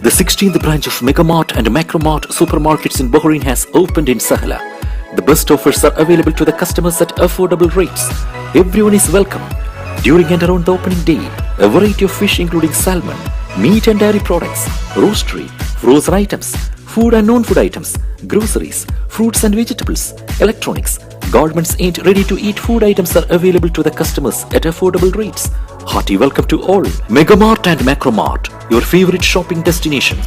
The 16th branch of Megamart and Macromart supermarkets in Bahrain has opened in Sahla. The best offers are available to the customers at affordable rates. Everyone is welcome. During and around the opening day, a variety of fish including salmon, meat and dairy products, roastery, frozen items, food and non-food items, groceries, fruits and vegetables, electronics, garments and ready-to-eat food items are available to the customers at affordable rates. Hearty welcome to all. Megamart and Macromart, your favorite shopping destination.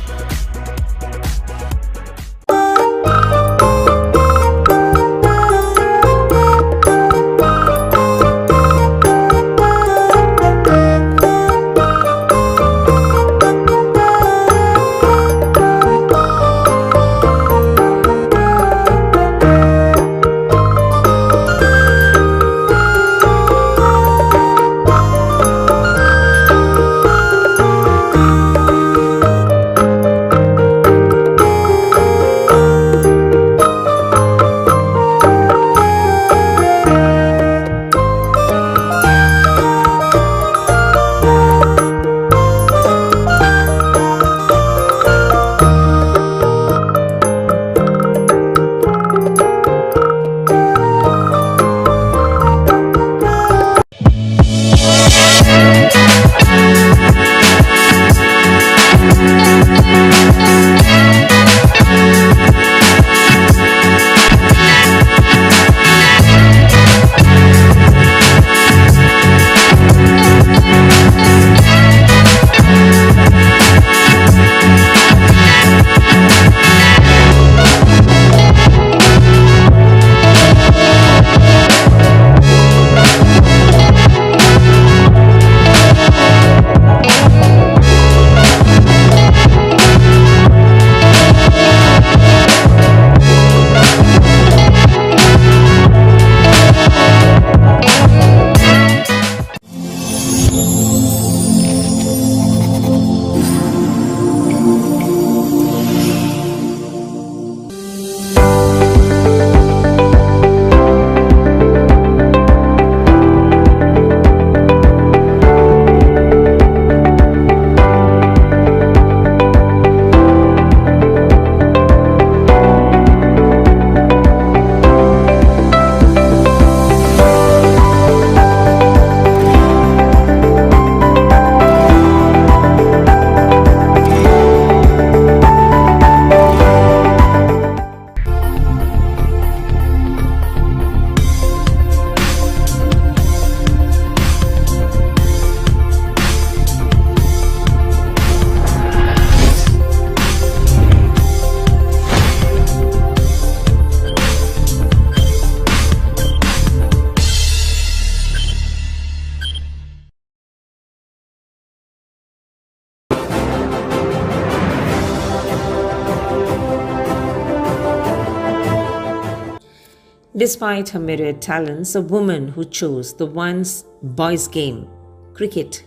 Despite her myriad talents, a woman who chose the once boys' game, cricket,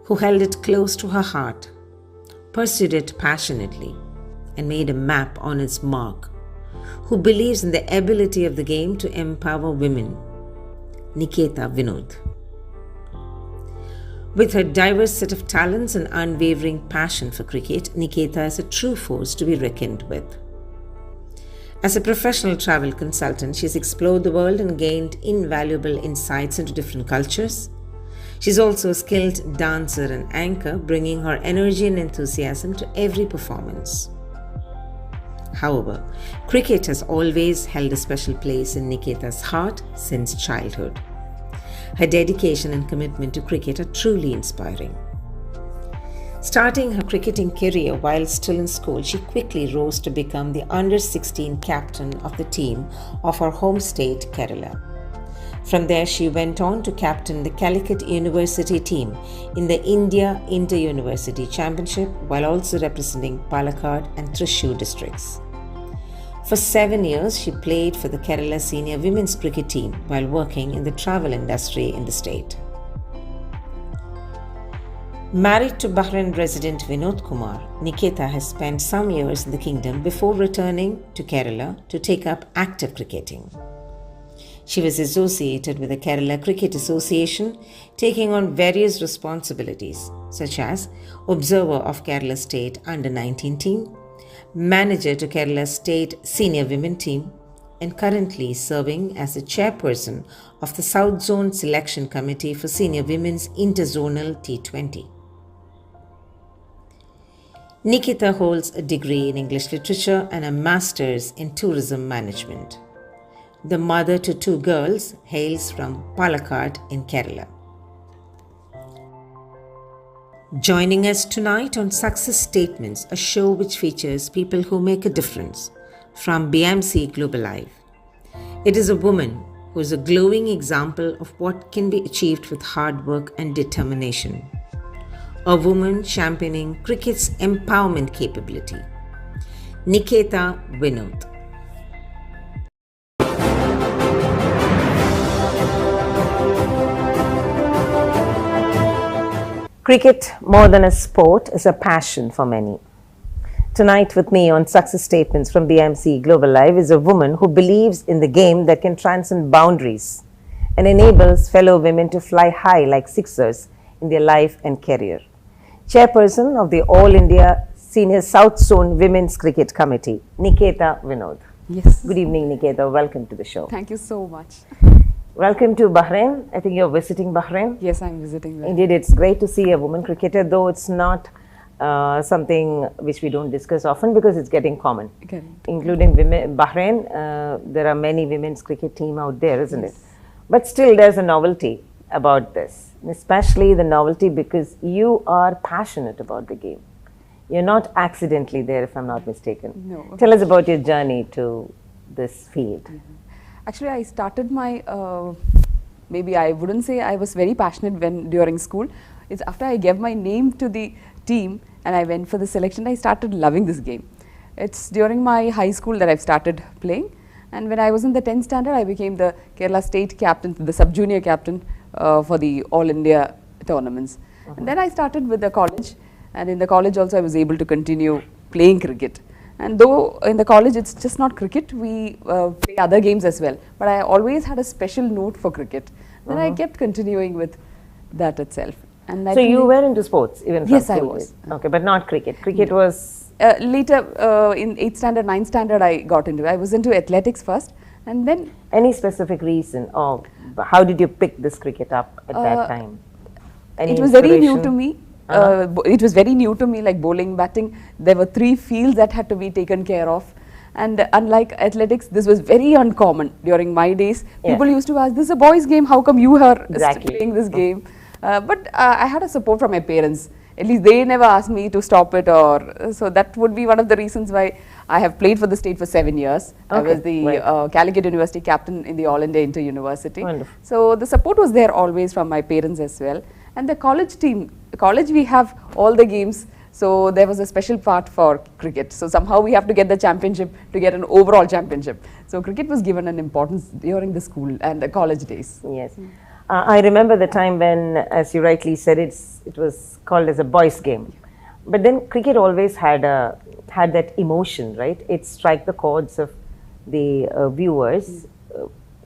who held it close to her heart, pursued it passionately, and made a map on its mark, who believes in the ability of the game to empower women, Nikita Vinod. With her diverse set of talents and unwavering passion for cricket, Nikita is a true force to be reckoned with. As a professional travel consultant, she's explored the world and gained invaluable insights into different cultures. She's also a skilled dancer and anchor, bringing her energy and enthusiasm to every performance. However, cricket has always held a special place in Nikita's heart since childhood. Her dedication and commitment to cricket are truly inspiring. Starting her cricketing career while still in school, she quickly rose to become the under-16 captain of the team of her home state, Kerala. From there, she went on to captain the Calicut University team in the India Inter-University Championship while also representing Palakkad and Thrissur districts. For 7 years, she played for the Kerala senior women's cricket team while working in the travel industry in the state. Married to Bahrain resident Vinod Kumar, Nikita has spent some years in the kingdom before returning to Kerala to take up active cricketing. She was associated with the Kerala Cricket Association, taking on various responsibilities such as observer of Kerala State Under-19 team, manager to Kerala State Senior Women team, and currently serving as the chairperson of the South Zone Selection Committee for Senior Women's Interzonal T20. Nikita holds a degree in English Literature and a master's in Tourism Management. The mother to two girls hails from Palakkad in Kerala. Joining us tonight on Success Statements, a show which features people who make a difference, from BMC Global Live. It is a woman who is a glowing example of what can be achieved with hard work and determination. A woman championing cricket's empowerment capability. Nikita Vinod. Cricket, more than a sport, is a passion for many. Tonight with me on Success Statements from BMC Global Live is a woman who believes in the game that can transcend boundaries and enables fellow women to fly high like sixers in their life and career. Chairperson of the All India Senior South Zone Women's Cricket Committee, Nikita Vinod. Yes. Good evening, Nikita. Welcome to the show. Thank you so much. Welcome to Bahrain. I think you're visiting Bahrain. Yes, I'm visiting there. Indeed, it's great to see a woman cricketer, though it's not something which we don't discuss often because it's getting common. Correct. Including women, Bahrain, there are many women's cricket team out there, isn't it? But still, there's a novelty about this, and especially the novelty because you are passionate about the game. You're not accidentally there, if I'm not mistaken. No. Tell us about your journey to this field. Actually, I started my, maybe I wouldn't say I was very passionate when during school. It's after I gave my name to the team and I went for the selection, I started loving this game. It's during my high school that I've started playing. And when I was in the 10th standard, I became the Kerala State captain, the sub-junior captain for the All India tournaments. And then I started with the college, and in the college also I was able to continue playing cricket. And though in the college it's just not cricket, we play other games as well. But I always had a special note for cricket. Then I kept continuing with that itself. And I So you were into sports even from Yes, I school was. days? Okay, but not cricket. Cricket was... later in 8th standard, 9th standard I got into it. I was into athletics first, and then Any specific reason, or how did you pick this cricket up at that time? Any it was very new inspiration? to me. It was very new to me, like bowling, batting. There were 3 fields that had to be taken care of. And unlike athletics, this was very uncommon during my days. People used to ask, this is a boys' game, how come you are playing this game? But I had a support from my parents. At least they never asked me to stop it, or so that would be one of the reasons why I have played for the state for 7 years. I was the Calicut University captain in the All India Inter University. Wonderful. So the support was there always from my parents as well. And the college team, college we have all the games, so there was a special part for cricket. So somehow we have to get the championship to get an overall championship. So cricket was given an importance during the school and the college days. Yes. I remember the time when, as you rightly said, it was called as a boys' game. But then cricket always had that emotion, right? It struck the chords of the viewers,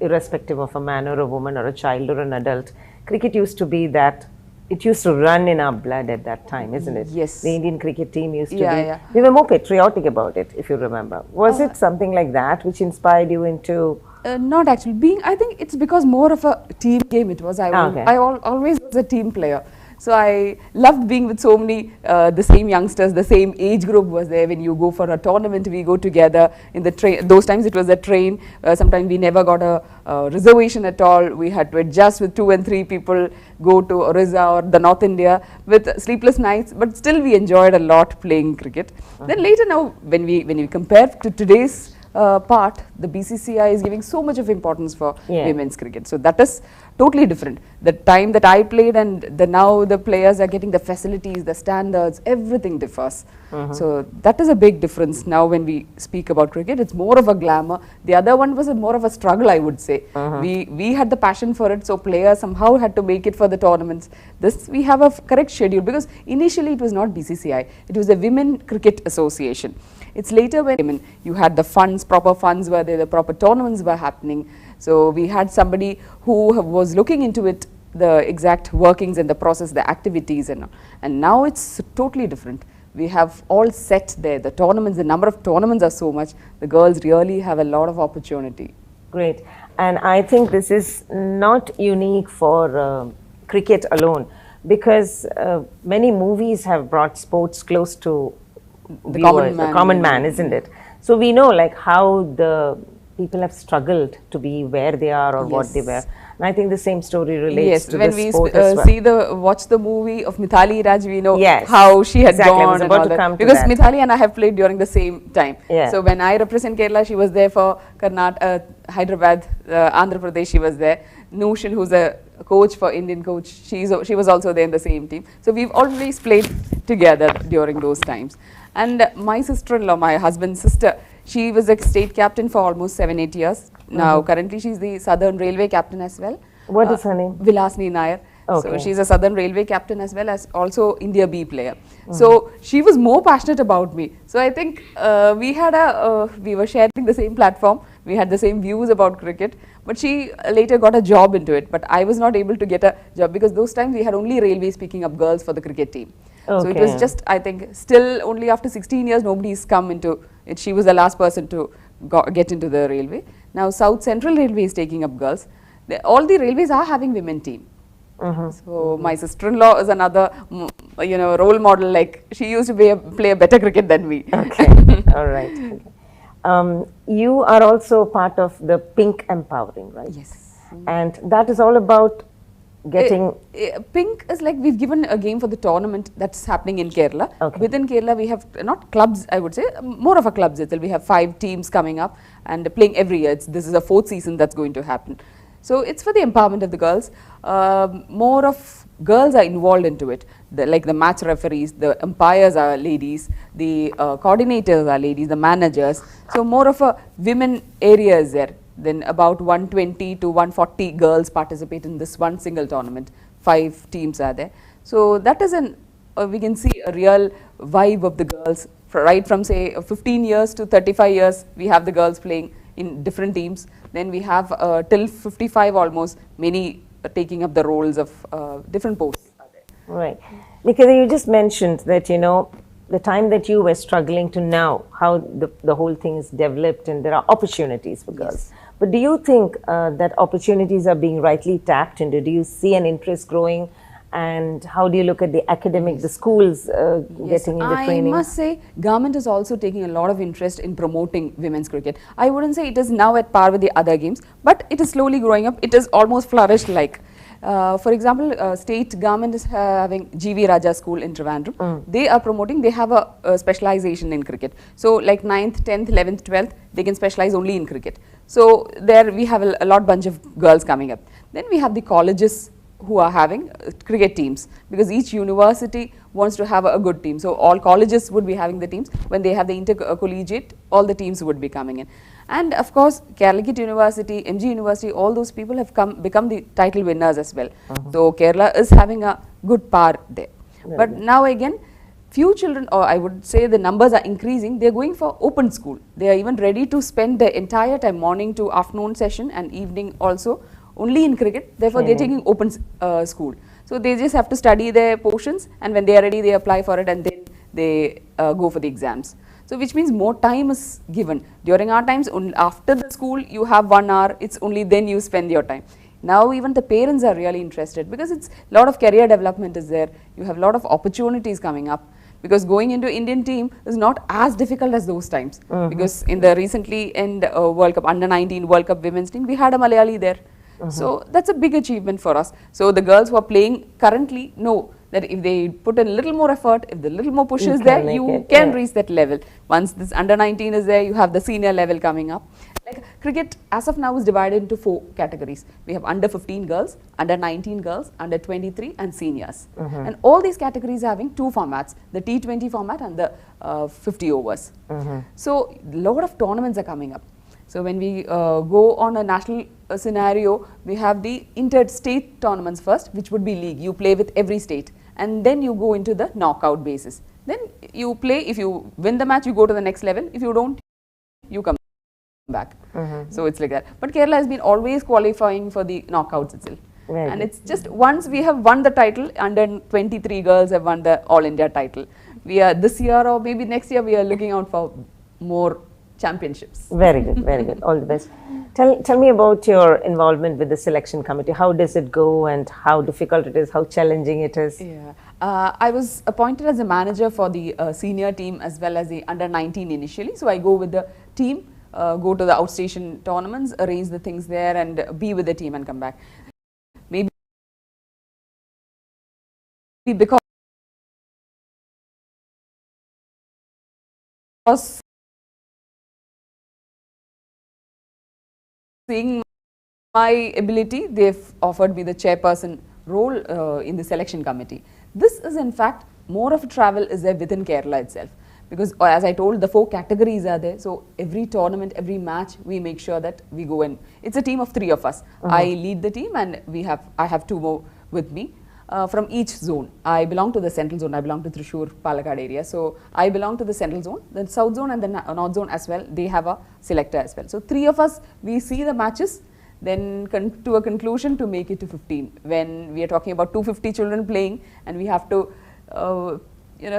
irrespective of a man or a woman or a child or an adult. Cricket used to be that. It used to run in our blood at that time, isn't it? Yes. The Indian cricket team used to be. Yeah. We were more patriotic about it, if you remember. Was it something like that which inspired you into? Not actually. I think it's because more of a team game it was. I always was a team player. So I loved being with so many, the same youngsters, the same age group was there. When you go for a tournament, we go together in the train. Those times it was a train. Sometimes we never got a reservation at all. We had to adjust with 2 and 3 people, go to Orissa or the North India with sleepless nights. But still we enjoyed a lot playing cricket. Then later now, when we compare to today's part, the BCCI is giving so much of importance for women's cricket. So that is totally different. The time that I played and now the players are getting the facilities, the standards, everything differs. So that is a big difference now when we speak about cricket. It's more of a glamour. The other one was more of a struggle, I would say. We had the passion for it, so players somehow had to make it for the tournaments. This we have a correct schedule because initially it was not BCCI. It was the Women Cricket Association. It's later when you had the funds, proper funds where the proper tournaments were happening. So we had somebody who was looking into it, the exact workings and the process, the activities, and now it's totally different. We have all set there. The tournaments, the number of tournaments are so much. The girls really have a lot of opportunity. Great. And I think this is not unique for cricket alone, because many movies have brought sports close to The viewers, the common man, isn't it? So we know like how the people have struggled to be where they are or what they were. And I think the same story relates to when the we sport as well. watch the movie of Mithali Raj, we know Yes, how she had exactly. I gone was and about all to that. come to Because that. Mithali and I have played during the same time. Yeah. So when I represent Kerala, she was there for Hyderabad, Andhra Pradesh, she was there. Nushin, who's a coach for Indian coach, she was also there in the same team. So we've always played together during those times. And my sister-in-law, my husband's sister, she was a state captain for almost 7-8 years. Now currently she's the Southern Railway captain as well. What is her name? Vilasni Nair. Okay. So she's a Southern Railway captain as well as also India B player. So she was more passionate about me. So I think we were sharing the same platform. We had the same views about cricket. But she later got a job into it. But I was not able to get a job because those times we had only Railways picking up girls for the cricket team. So it was just, I think, still only after 16 years nobody's come into it. She was the last person to get into the railway. Now South Central Railway is taking up girls. All the railways are having women team. So my sister-in-law is another, role model. Like she used to play a better cricket than me. Okay, all right. Okay. You are also part of the Pink Empowering, right? Yes. And that is all about getting... Pink is like we've given a game for the tournament that's happening in Kerala. Okay. Within Kerala we have not clubs, I would say, more of a clubs itself. We have 5 teams coming up and playing every year. This is a 4th season that's going to happen. So it's for the empowerment of the girls. More of girls are involved into it. Like the match referees, the umpires are ladies, the coordinators are ladies, the managers. So more of a women area is there. Then about 120 to 140 girls participate in this one single tournament. 5 teams are there. So that is we can see a real vibe of the girls. Right from say 15 years to 35 years, we have the girls playing in different teams. Then we have till 55 almost, many taking up the roles of different posts. Right. Nikita, you just mentioned that, the time that you were struggling to now, how the whole thing is developed and there are opportunities for girls. Yes. But do you think that opportunities are being rightly tapped into? Do you see an interest growing? And how do you look at the academic, the schools getting into training? I must say, government is also taking a lot of interest in promoting women's cricket. I wouldn't say it is now at par with the other games, but it is slowly growing up. It is almost flourished like. For example, state government is having GV Raja School in Trivandrum. They are promoting, they have a specialization in cricket. So like 9th, 10th, 11th, 12th, they can specialize only in cricket. So there we have a lot bunch of girls coming up. Then we have the colleges who are having cricket teams, because each university wants to have a good team. So all colleges would be having the teams. When they have the intercollegiate, all the teams would be coming in. And of course, Calicut University, MG University, all those people have become the title winners as well. So Kerala is having a good par there. But now again, few children, or I would say the numbers are increasing, they are going for open school. They are even ready to spend the entire time, morning to afternoon session and evening also, only in cricket. Therefore, they're taking open school. So they just have to study their portions, and when they are ready, they apply for it, and then they go for the exams. So which means more time is given. During our times, after the school, you have 1 hour. It's only then you spend your time. Now even the parents are really interested, because it's a lot of career development is there. You have a lot of opportunities coming up. Because going into Indian team is not as difficult as those times. Because in the recently end World Cup, under 19 World Cup women's team, we had a Malayali there. So that's a big achievement for us. So the girls who are playing currently know that if they put a little more effort, if the little more push is there, you can reach that level. Once this under 19 is there, you have the senior level coming up. Like cricket as of now is divided into 4 categories. We have under 15 girls, under 19 girls, under 23 and seniors. And all these categories are having 2 formats, the T20 format and the 50 overs. So a lot of tournaments are coming up. So when we go on a national scenario, we have the inter-state tournaments first, which would be league. You play with every state, and then you go into the knockout basis. Then you play, if you win the match, you go to the next level. If you don't, you come. back. So it's like that. But Kerala has been always qualifying for the knockouts itself. Very And good. it's just once we have won the title, under 23 girls have won the All India title. We are this year or maybe next year we are looking out for more championships. Very good, very good. All the best. Tell me about your involvement with the selection committee. How does it go and how difficult it is, how challenging it is? Yeah, I was appointed as a manager for the senior team as well as the under 19 initially. So I go with the team, go to the outstation tournaments, arrange the things there and be with the team and come back. Maybe because seeing my ability, they've offered me the chairperson role in the selection committee. This is in fact more of a travel is there within Kerala itself, because as I told, the 4 categories are there. So every tournament, every match, we make sure that we go in. It's a team of 3 of us. I lead the team and I have 2 more with me. From each zone. I belong to the central zone. I belong to Thrissur, Palakkad area. So I belong to the central zone, the south zone and the north zone as well. They have a selector as well. So 3 of us, we see the matches, then to a conclusion to make it to 15. When we are talking about 250 children playing and we have to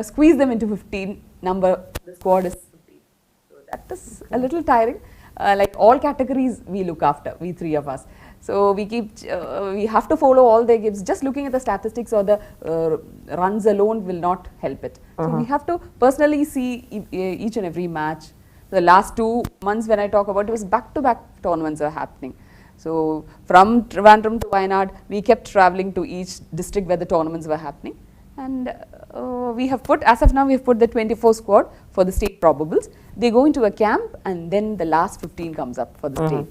squeeze them into 15 number, the squad is 15. So that is a little tiring. Like all categories we look after, we 3 of us. So we we have to follow all their games. Just looking at the statistics or the runs alone will not help it. So we have to personally see each and every match. The last 2 months when I talk about it was back-to-back tournaments are happening. So from Trivandrum to Wayanad, we kept traveling to each district where the tournaments were happening. And we have put, as of now, we have put the 24 squad for the state probables. They go into a camp and then the last 15 comes up for the state.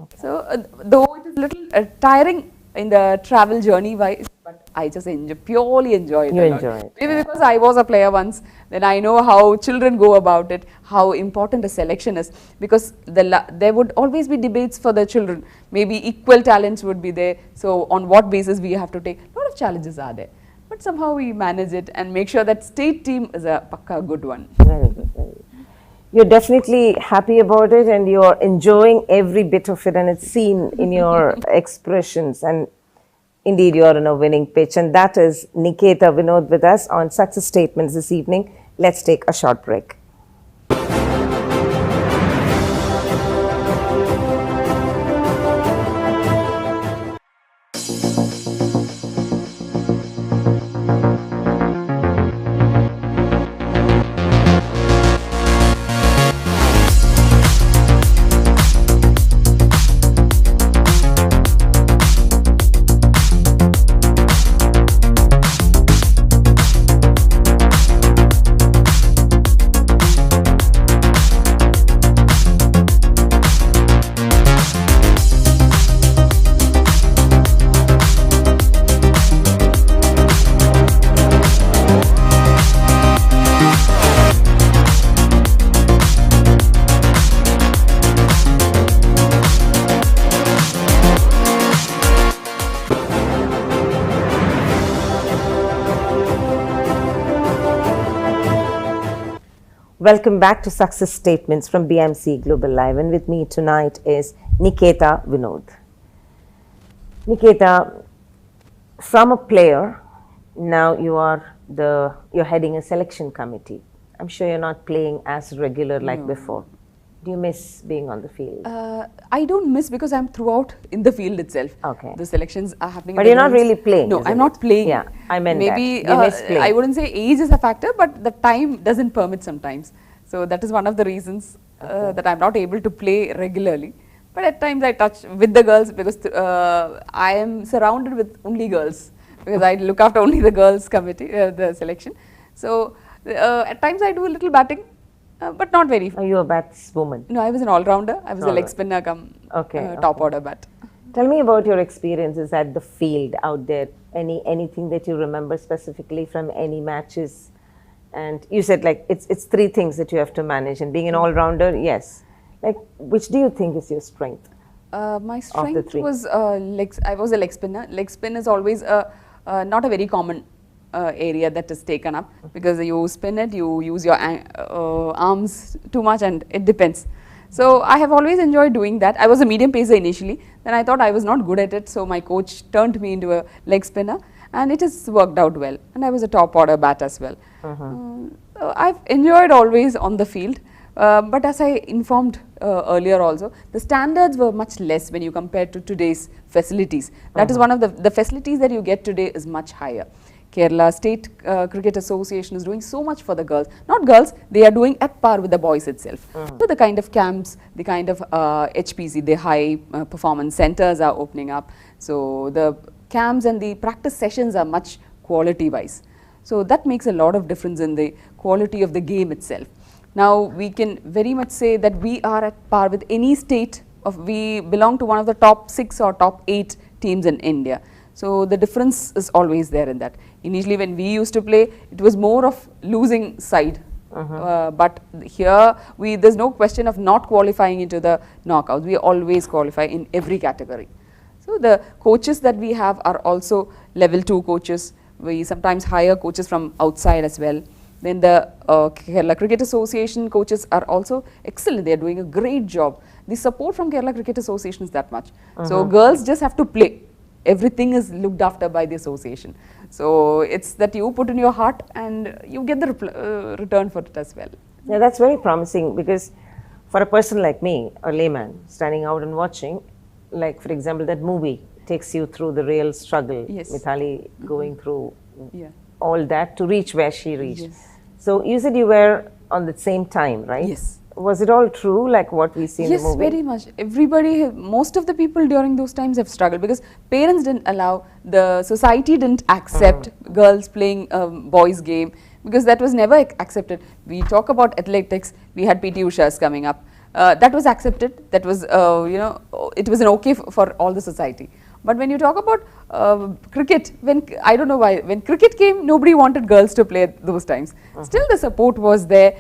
Okay. So though it is a little tiring in the travel journey wise, but I just purely enjoy it. You enjoy it. Maybe because I was a player once, then I know how children go about it, how important a selection is, because there would always be debates for the children. Maybe equal talents would be there. So on what basis we have to take, a lot of challenges are there. But somehow we manage it and make sure that state team is a pakka good one. Very good, very good. You're definitely happy about it and you're enjoying every bit of it, and it's seen in your expressions, and indeed you're on a winning pitch. And that is Nikita Vinod with us on Success Statements this evening. Let's take a short break. Welcome back to Success Statements from BMC Global Live, and with me tonight is Nikita Vinod. Nikita, from a player, now you're heading a selection committee. I'm sure you're not playing as regular like before. Do you miss being on the field? I don't miss because I'm throughout in the field itself. Okay. The selections are happening. But you're not really playing. No, I'm not playing. Yeah, I meant maybe that. You miss playing. I wouldn't say age is a factor, but the time doesn't permit sometimes. So that is one of the reasons that I'm not able to play regularly. But at times I touch with the girls because I am surrounded with only girls because I look after only the girls committee, the selection. So at times I do a little batting. But not very. Are you a batswoman? No, I was an all-rounder. I was a leg spinner come top order bat. Tell me about your experiences at the field out there. Anything that you remember specifically from any matches? And you said like it's 3 things that you have to manage, and being an all-rounder, yes. Like, which do you think is your strength? My strength was I was a leg spinner. Leg spin is always not a very common area that is taken up because you spin it, you use your arms too much, and it depends. So I have always enjoyed doing that. I was a medium pacer initially, then I thought I was not good at it, so my coach turned me into a leg spinner, and it has worked out well, and I was a top order bat as well. I've enjoyed always on the field, but as I informed earlier also, the standards were much less when you compare to today's facilities. That is one of the facilities that you get today is much higher. Kerala State Cricket Association is doing so much for the girls. Not girls, they are doing at par with the boys itself. So the kind of camps, the kind of HPC, the high performance centers are opening up. So the camps and the practice sessions are much quality wise. So that makes a lot of difference in the quality of the game itself. Now we can very much say that we are at par with any state we belong to one of the top 6 or top 8 teams in India. So the difference is always there in that. Initially when we used to play, it was more of losing side. But here there's no question of not qualifying into the knockouts. We always qualify in every category. So the coaches that we have are also level 2 coaches. We sometimes hire coaches from outside as well. Then the Kerala Cricket Association coaches are also excellent. They are doing a great job. The support from Kerala Cricket Association is that much. So girls just have to play. Everything is looked after by the association. So it's that you put in your heart and you get the return for it as well. Yeah, that's very promising, because for a person like me, a layman, standing out and watching, like for example that movie takes you through the real struggle, Mithali going through all that to reach where she reached. So you said you were on the same time, right? Yes. Was it all true, like what we see in the movie? Yes, very much. Everybody, most of the people during those times have struggled, because parents didn't allow, the society didn't accept girls playing boys game, because that was never accepted. We talk about athletics, we had PT Usha's coming up. That was accepted, that was, it was an okay for all the society. But when you talk about cricket, I don't know why, when cricket came, nobody wanted girls to play at those times. Still the support was there.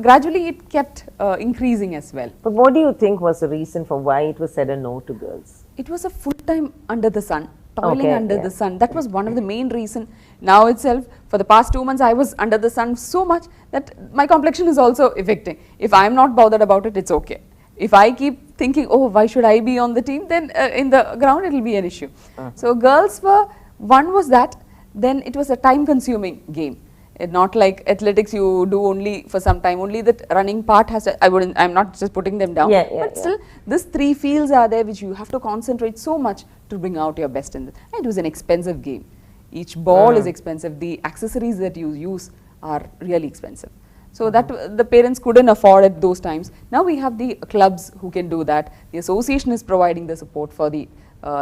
Gradually it kept increasing as well. But what do you think was the reason for why it was said a no to girls? It was a full time under the sun, toiling under the sun. That was one of the main reason. Now itself, for the past 2 months, I was under the sun so much that my complexion is also affecting. If I am not bothered about it, it's okay. If I keep thinking, oh, why should I be on the team, then in the ground it will be an issue. So girls were, one was that, then it was a time consuming game. Not like athletics, you do only for some time, only that running part has to, I'm not just putting them down, but still these 3 fields are there which you have to concentrate so much to bring out your best in it. And it was an expensive game. Each ball is expensive, the accessories that you use are really expensive. So that the parents couldn't afford at those times. Now we have the clubs who can do that. The association is providing the support for the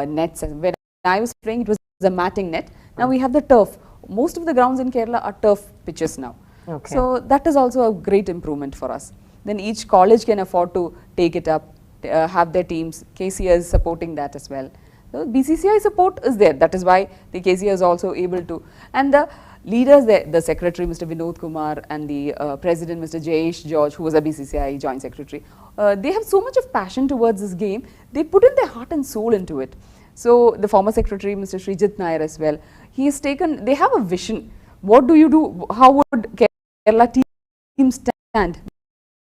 nets. When I was playing, it was a matting net. Now we have the turf. Most of the grounds in Kerala are turf pitches now. So that is also a great improvement for us. Then each college can afford to take it up, have their teams. KCA is supporting that as well. So BCCI support is there. That is why the KCA is also able to. And the leaders there, the secretary Mr. Vinod Kumar and the president Mr. Jayesh George, who was a BCCI joint secretary, they have so much of passion towards this game. They put in their heart and soul into it. So the former secretary Mr. Srijit Nair as well, he has taken, they have a vision. What do you do? How would Kerala team stand?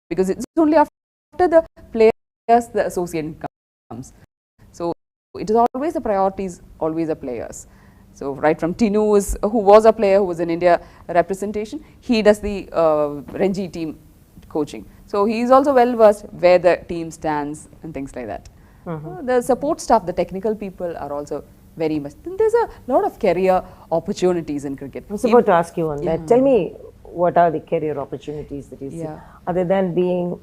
Because it's only after the players the association comes. So it is always the priorities, always the players. So right from Tinu, who was a player, who was in India representation, he does the Ranji team coaching. So he is also well versed where the team stands and things like that. The support staff, the technical people are also very much. There's a lot of career opportunities in cricket. I was about to ask you on that. Tell me, what are the career opportunities that you see? Other than being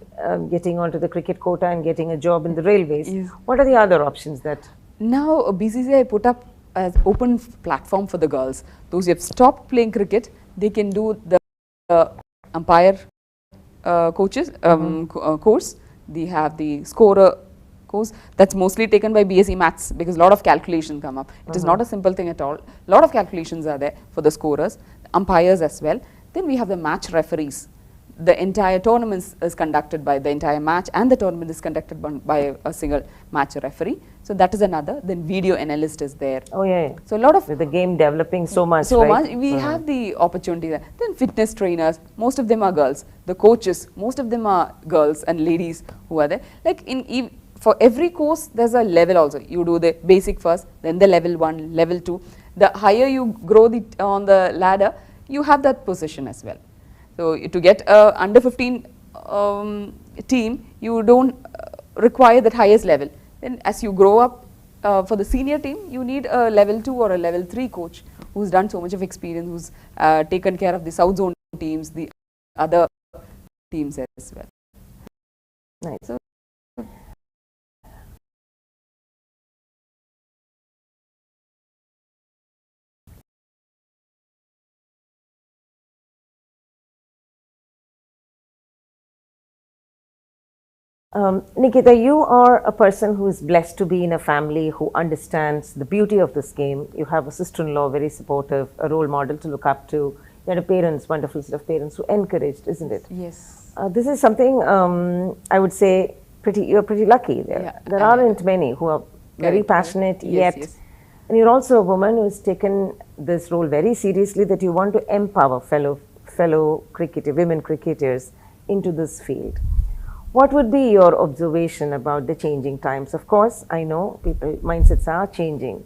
getting onto the cricket quota and getting a job in the railways, what are the other options that? Now BCCI put up as open platform for the girls. Those who have stopped playing cricket, they can do the umpire coaches course. They have the scorer course that's mostly taken by BSc Maths, because a lot of calculations come up. It is not a simple thing at all. A lot of calculations are there for the scorers, the umpires as well. Then we have the match referees. The entire tournament is conducted by the entire match, and the tournament is conducted by a single match referee. So that is another. Then video analyst is there. Oh yeah. So a lot of with the game developing so much. so right? much we have the opportunity there. Then fitness trainers, most of them are girls. The coaches, most of them are girls and ladies who are there. Like for every course, there's a level also. You do the basic first, then the level 1, level 2. The higher you grow on the ladder, you have that position as well. So to get a under 15 team, you don't require that highest level. Then as you grow up for the senior team, you need a level 2 or a level 3 coach who's done so much of experience, who's taken care of the South Zone teams, the other teams as well. Nice. So, Nikita, you are a person who is blessed to be in a family who understands the beauty of this game. You have a sister-in-law, very supportive, a role model to look up to. You had a parents, wonderful set of parents who encouraged, isn't it? yes. This is something I would say you're pretty lucky there. Yeah, there aren't many who are very passionate Yes, yet. yes. And you're also a woman who has taken this role very seriously, that you want to empower fellow women cricketers into this field. What would be your observation about the changing times? Of course, I know mindsets are changing.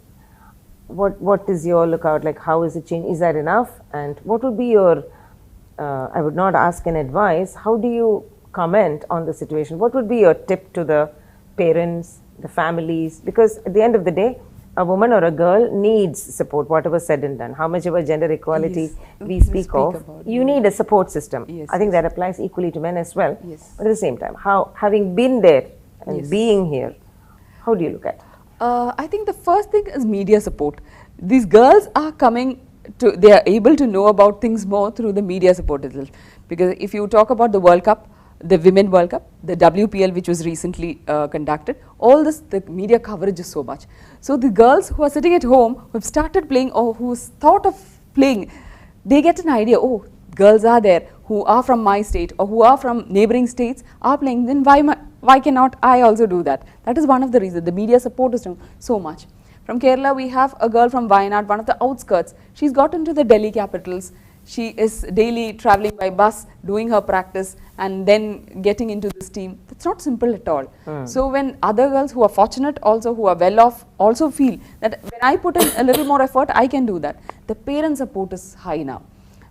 What is your lookout like? How is it changing? Is that enough? And what would be your, I would not ask an advice, how do you comment on the situation? What would be your tip to the parents, the families? Because at the end of the day, a woman or a girl needs support, whatever said and done. How much of a gender equality Yes, we speak of, about, you need a support system. Yes, I think yes. that applies equally to men as well. Yes. But at the same time, having been there and Yes. being here, how do you look at it? I think the first thing is media support. These girls are they are able to know about things more through the media support itself. Because if you talk about the World Cup, the Women World Cup, the WPL which was recently conducted, all this, the media coverage is so much. So the girls who are sitting at home, who have started playing or who's thought of playing, they get an idea, oh, girls are there who are from my state or who are from neighboring states are playing, then why cannot I also do that? That is one of the reasons. The media support is so much. From Kerala, we have a girl from Wayanad, one of the outskirts. She's got into the Delhi Capitals. She is daily traveling by bus, doing her practice and then getting into this team. That's not simple at all. So when other girls who are fortunate also, who are well off, also feel that when I put in a little more effort, I can do that. The parent support is high now.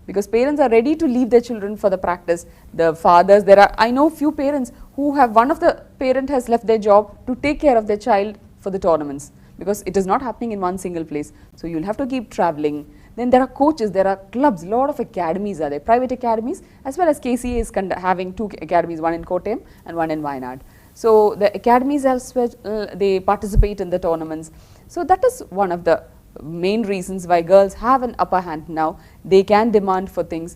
Because parents are ready to leave their children for the practice. The fathers, I know few parents who have, one of the parent has left their job to take care of their child for the tournaments. Because it is not happening in one single place. So you'll have to keep traveling. Then there are coaches, there are clubs, a lot of academies are there, private academies, as well as KCA is having 2 academies, one in Kottayam and one in Wayanad. So the academies as well, they participate in the tournaments. So that is one of the main reasons why girls have an upper hand now. They can demand for things.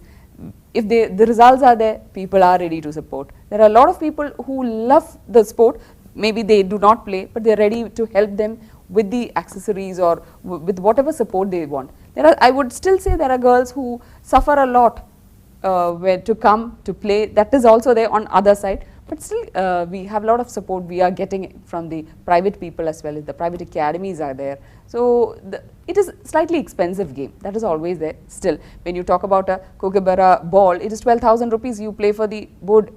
If the results are there, people are ready to support. There are a lot of people who love the sport. Maybe they do not play, but they're ready to help them with the accessories or with whatever support they want. I would still say there are girls who suffer a lot to come to play. That is also there on other side. But still, we have a lot of support we are getting from the private people as well as the private academies are there. So it is slightly expensive game. That is always there. Still, when you talk about a Kookaburra ball, it is 12,000 rupees you play for the board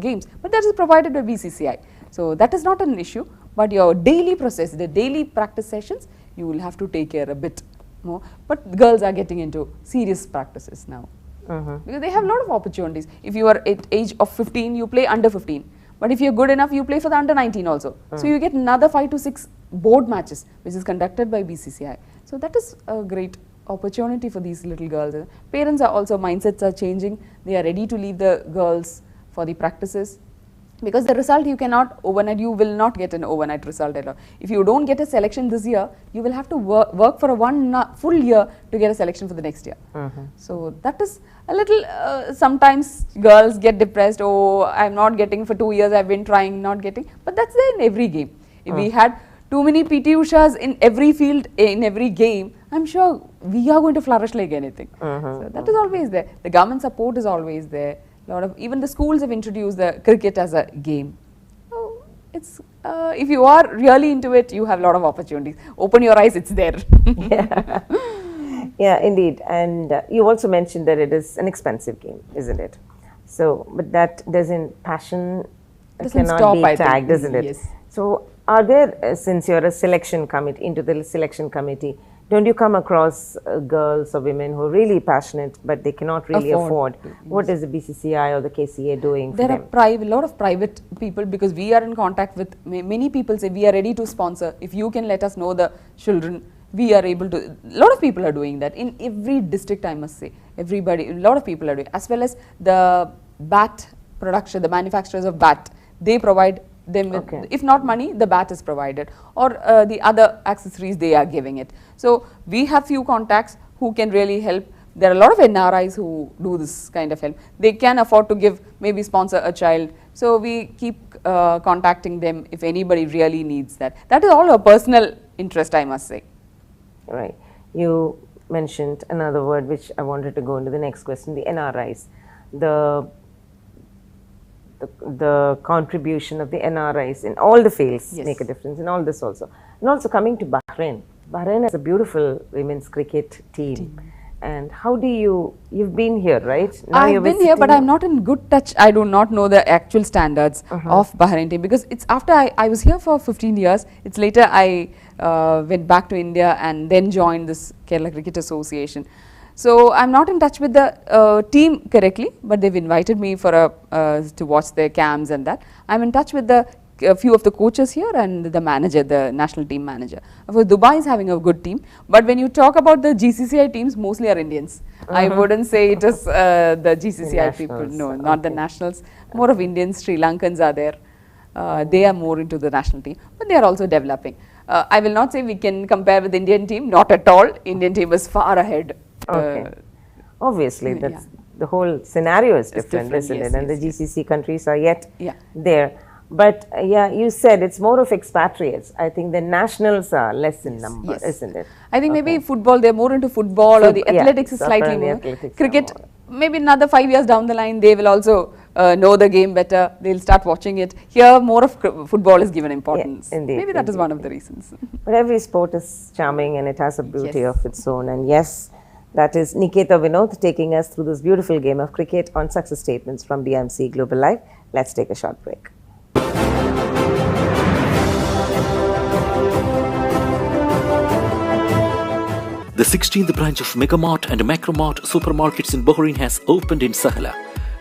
games. But that is provided by BCCI. So that is not an issue. But your daily process, the daily practice sessions, you will have to take care a bit more. But girls are getting into serious practices now. Because they have a lot of opportunities. If you are at age of 15, you play under 15. But if you're good enough, you play for the under 19 also. So you get another 5 to 6 board matches, which is conducted by BCCI. So that is a great opportunity for these little girls. Parents are also, mindsets are changing. They are ready to leave the girls for the practices. Because the result you cannot overnight, you will not get an overnight result at all. If you don't get a selection this year, you will have to work for a full year to get a selection for the next year. So that is a little, sometimes girls get depressed, oh, I'm not getting for 2 years, I've been trying, not getting. But that's there in every game. If we had too many PT Ushas in every field, in every game, I'm sure we are going to flourish like anything. So that is always there. The government support is always there. Even the schools have introduced the cricket as a game. So it's if you are really into it, you have a lot of opportunities. Open your eyes, it's there. Yeah. Yeah, indeed. And you also mentioned that it is an expensive game, isn't it? So, but that passion Doesn't cannot stop, be I think. tagged, isn't it? Yes. So, are there, since you're a selection committee, into the selection committee, don't you come across girls or women who are really passionate, but they cannot really afford? What is the BCCI or the KCA doing for There them? are a lot of private people, because we are in contact with many people. Say we are ready to sponsor. If you can let us know the children, we are able to. A lot of people are doing that in every district, I must say. Everybody, a lot of people are doing, as well as the bat production, the manufacturers of bat, they provide them with, if not money, the bat is provided, or the other accessories they are giving it. So we have few contacts who can really help. There are a lot of NRIs who do this kind of help. They can afford to give, maybe sponsor a child. So we keep contacting them if anybody really needs that. That is all a personal interest, I must say. Right. You mentioned another word which I wanted to go into the next question, the NRIs. The contribution of the NRIs in all the fields make a difference in all this also. And also coming to Bahrain. Bahrain has a beautiful women's cricket team. And how do you've been here, right? Now I've been here, but I'm not in good touch. I do not know the actual standards of Bahrain team, because it's after I was here for 15 years. It's later I went back to India and then joined this Kerala Cricket Association. So I'm not in touch with the team correctly, but they've invited me for to watch their camps and that. I'm in touch with a few of the coaches here and the manager, the national team manager. Of course, Dubai is having a good team, but when you talk about the GCCI teams, mostly are Indians. I wouldn't say it is the GCCI people. No, not the nationals. More of Indians, Sri Lankans are there. They are more into the national team, but they are also developing. I will not say we can compare with the Indian team, not at all. Indian team is far ahead. Obviously, that's the whole scenario is different, isn't it? And the GCC countries are yet there. But yeah, you said it's more of expatriates. I think the nationals are less in number, isn't it? I think maybe football, they're more into football, or the athletics is slightly more. Cricket, maybe another 5 years down the line, they will also know the game better. They'll start watching it. Here, more of football is given importance. Indeed, maybe that is one of the reasons. But every sport is charming and it has a beauty of its own. And yes, that is Nikita Vinod taking us through this beautiful game of cricket on Success Statements from BMC Global Live. Let's take a short break. The 16th branch of Megamart and Macromart supermarkets in Bahrain has opened in Sahala.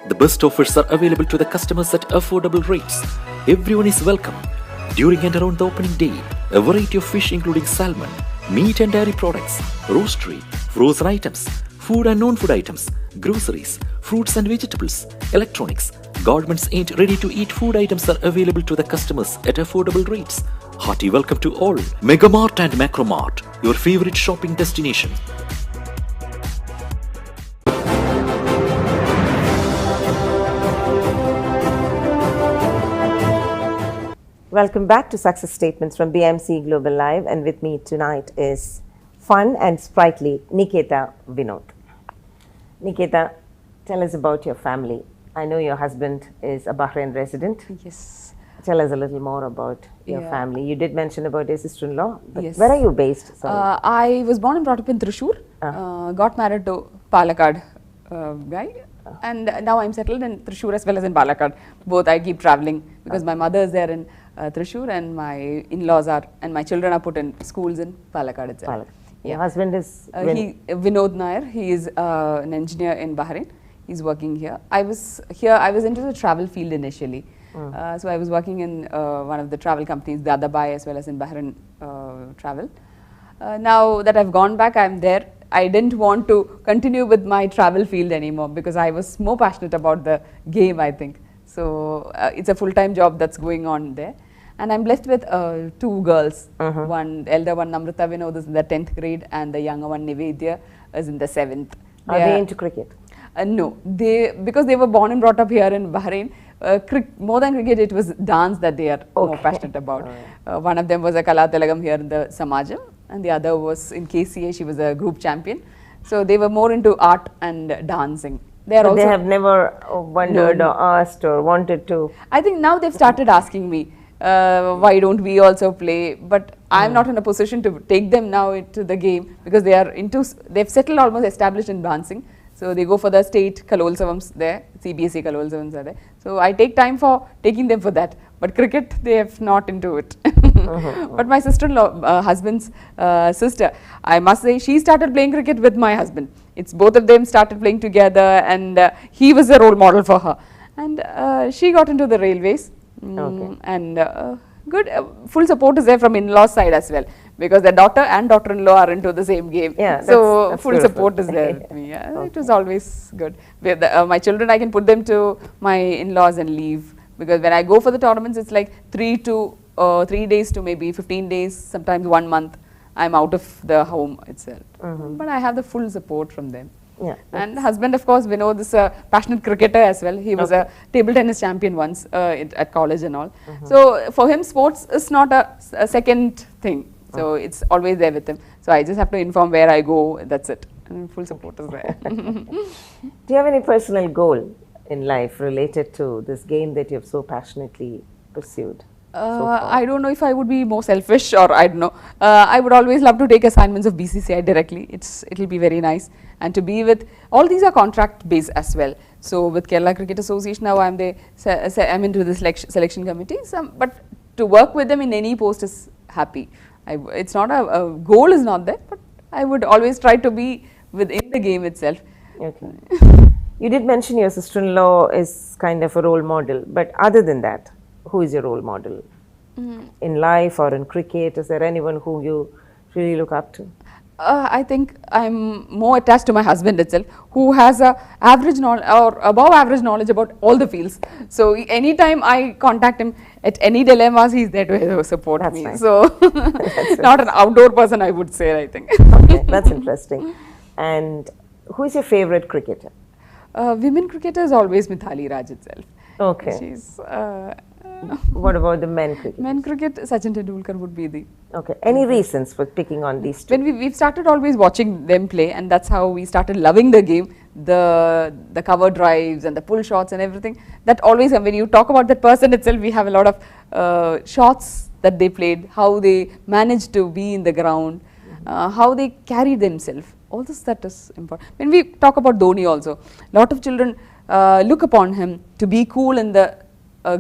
The best offers are available to the customers at affordable rates. Everyone is welcome. During and around the opening day, a variety of fish including salmon, meat and dairy products, roastery, frozen items, food and non-food items, groceries, fruits and vegetables, electronics, garments and ready-to-eat food items are available to the customers at affordable rates. Hearty welcome to all. Megamart and Macromart, your favorite shopping destination. Welcome back to Success Statements from BMC Global Live, and with me tonight is fun and sprightly Nikita Vinod. Nikita, tell us about your family. I know your husband is a Bahrain resident. Yes. Tell us a little more about your family. You did mention about your sister-in-law, but where are you based? I was born and brought up in Thrissur, got married to Palakkad guy, and now I'm settled in Thrissur as well as in Palakkad. Both I keep traveling because my mother is there in Thrissur and my in-laws are, and my children are put in schools in Palakkad itself. Your husband is? Vinod Nair. He is an engineer in Bahrain. He's working here. I was into the travel field initially. So I was working in one of the travel companies, the Dubai as well as in Bahrain travel. Now that I've gone back, I'm there. I didn't want to continue with my travel field anymore because I was more passionate about the game, I think. So it's a full-time job that's going on there. And I'm blessed with two girls. One elder one, Namrata Vinod, is in the 10th grade, and the younger one, Nivedya, is in the 7th. Are they into cricket? No, because they were born and brought up here in Bahrain. More than cricket, it was dance that they are more passionate about. One of them was a Kala Tilagam here in the Samajam, and the other was in KCA. She was a group champion. So they were more into art and dancing. They have never wondered or asked or wanted to. I think now they've started asking me. why don't we also play? But I'm not in a position to take them now into the game because they've settled, almost established in dancing. So they go for the state Kalolsavams there, CBSE Kalolsavams are there. So I take time for taking them for that. But cricket, they have not into it. But my sister-in-law, husband's sister, I must say, she started playing cricket with my husband. It's both of them started playing together, and he was a role model for her. And she got into the railways. And good full support is there from in-laws side as well, because the daughter and daughter-in-law are into the same game. Yeah, so that's full beautiful. support is there with me. Yeah. It was always good. With my children, I can put them to my in-laws and leave, because when I go for the tournaments, it's like 3 days to maybe 15 days, sometimes 1 month. I'm out of the home itself. But I have the full support from them. Yeah, and husband, of course, Vinod is a passionate cricketer as well. He was a table tennis champion once at college and all. So for him, sports is not a second thing. So it's always there with him. So I just have to inform where I go. That's it. And full support is there. Do you have any personal goal in life related to this game that you have so passionately pursued? I don't know if I would be more selfish, or I don't know. I would always love to take assignments of BCCI directly. It'll be very nice, and to be with all these are contract based as well. So with Kerala Cricket Association now, I'm into the selection committee. But to work with them in any post is happy. It's not a goal is not there, but I would always try to be within the game itself. Okay. You did mention your sister-in-law is kind of a role model, but other than that, who is your role model in life or in cricket? Is there anyone who you really look up to? I think I'm more attached to my husband itself, who has a average knowledge or above average knowledge about all the fields. So anytime I contact him at any dilemmas, he's there to support me. Nice. So not an outdoor person, I would say, I think. Okay, that's interesting. And who is your favorite cricketer? Women cricketer is always Mithali Raj itself. Okay. She's What about the men cricket? men cricket, Sachin Tendulkar would be the. Okay. Any reasons for picking on these two? When we've started always watching them play, and that's how we started loving the game. The cover drives and the pull shots and everything. That always, when you talk about that person itself, we have a lot of shots that they played, how they managed to be in the ground, how they carried themselves. All this, that is important. When we talk about Dhoni also, a lot of children look upon him to be cool in the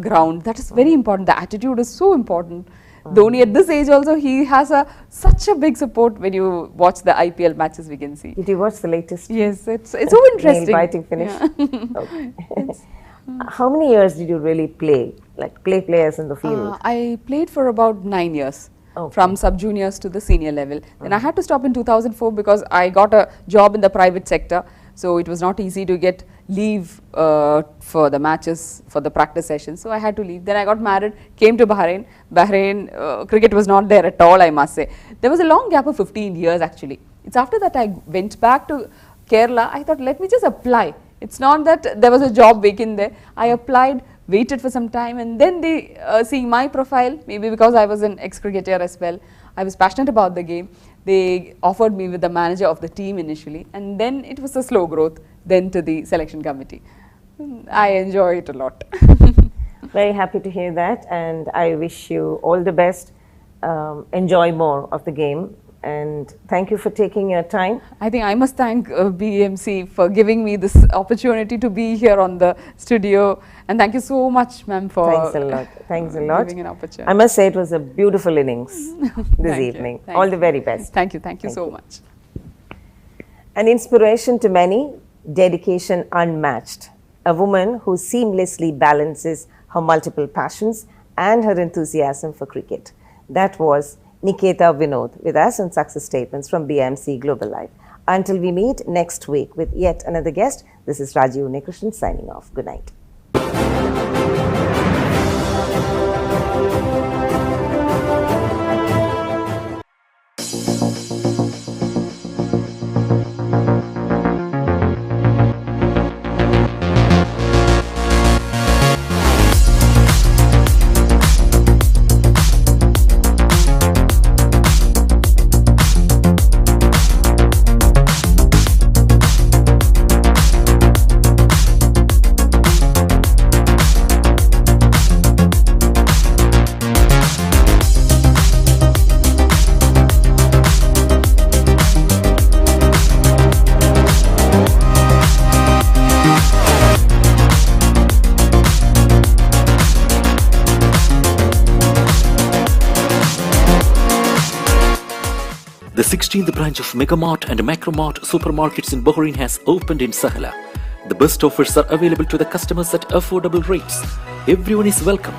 ground. That is very important. The attitude is so important. Dhoni at this age also, he has such a big support. When you watch the IPL matches, we can see. Did you watch the latest? Yes, it's so interesting. Nail-biting finish. Yeah. Okay. How many years did you really play? Like play players in the field? I played for about 9 years. Okay. From sub-juniors to the senior level. Then I had to stop in 2004 because I got a job in the private sector. So it was not easy to get leave for the matches, for the practice sessions. So I had to leave. Then I got married, came to Bahrain. Bahrain, cricket was not there at all, I must say. There was a long gap of 15 years actually. It's after that I went back to Kerala. I thought, let me just apply. It's not that there was a job vacant there. I applied, waited for some time, and then they seeing my profile, maybe because I was an ex-cricketer as well. I was passionate about the game. They offered me with the manager of the team initially, and then it was a slow growth, then to the selection committee. I enjoy it a lot. Very happy to hear that, and I wish you all the best. Enjoy more of the game, and thank you for taking your time. I think I must thank BMC for giving me this opportunity to be here on the studio, and thank you so much, ma'am, for Thanks a lot. Thanks a lot. giving an opportunity. I must say it was a beautiful innings this Thank you. evening. Thank All you. the very best. Thank you so you. much. An inspiration to many, dedication unmatched. A woman who seamlessly balances her multiple passions and her enthusiasm for cricket. That was Nikita Vinod with us on Success Statements from BMC Global Life. Until we meet next week with yet another guest, this is Rajiv Unikrishnan signing off. Good night. 16th branch of Megamart and Macromart supermarkets in Bahrain has opened in Sahala. The best offers are available to the customers at affordable rates. Everyone is welcome.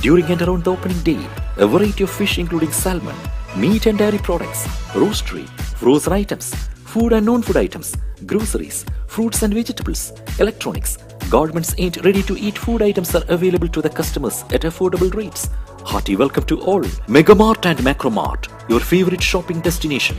During and around the opening day, a variety of fish including salmon, meat and dairy products, roastery, frozen items, food and non-food items, groceries, fruits and vegetables, electronics, garments and ready-to-eat food items are available to the customers at affordable rates. Hearty welcome to all. Megamart and Macromart, your favorite shopping destination.